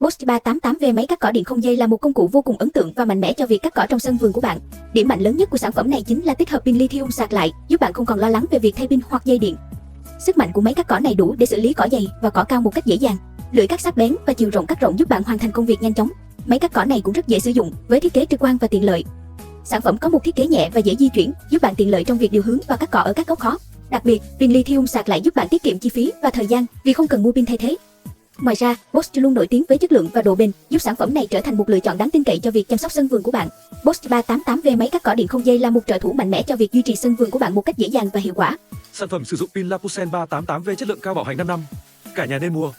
Bosch 388V máy cắt cỏ điện không dây là một công cụ vô cùng ấn tượng và mạnh mẽ cho việc cắt cỏ trong sân vườn của bạn. Điểm mạnh lớn nhất của sản phẩm này chính là tích hợp pin lithium sạc lại, giúp bạn không còn lo lắng về việc thay pin hoặc dây điện. Sức mạnh của máy cắt cỏ này đủ để xử lý cỏ dày và cỏ cao một cách dễ dàng. Lưỡi cắt sắc bén và chiều rộng cắt rộng giúp bạn hoàn thành công việc nhanh chóng. Máy cắt cỏ này cũng rất dễ sử dụng với thiết kế trực quan và tiện lợi. Sản phẩm có một thiết kế nhẹ và dễ di chuyển, giúp bạn tiện lợi trong việc điều hướng và cắt cỏ ở các góc khó. Đặc biệt, pin lithium sạc lại giúp bạn tiết kiệm chi phí và thời gian vì không cần mua pin thay thế. Ngoài ra, Bosch luôn nổi tiếng với chất lượng và độ bền, giúp sản phẩm này trở thành một lựa chọn đáng tin cậy cho việc chăm sóc sân vườn của bạn. Bosch 388V máy cắt cỏ điện không dây là một trợ thủ mạnh mẽ cho việc duy trì sân vườn của bạn một cách dễ dàng và hiệu quả. Sản phẩm sử dụng pin Lapusen 388V chất lượng cao bảo hành 5 năm. Cả nhà nên mua.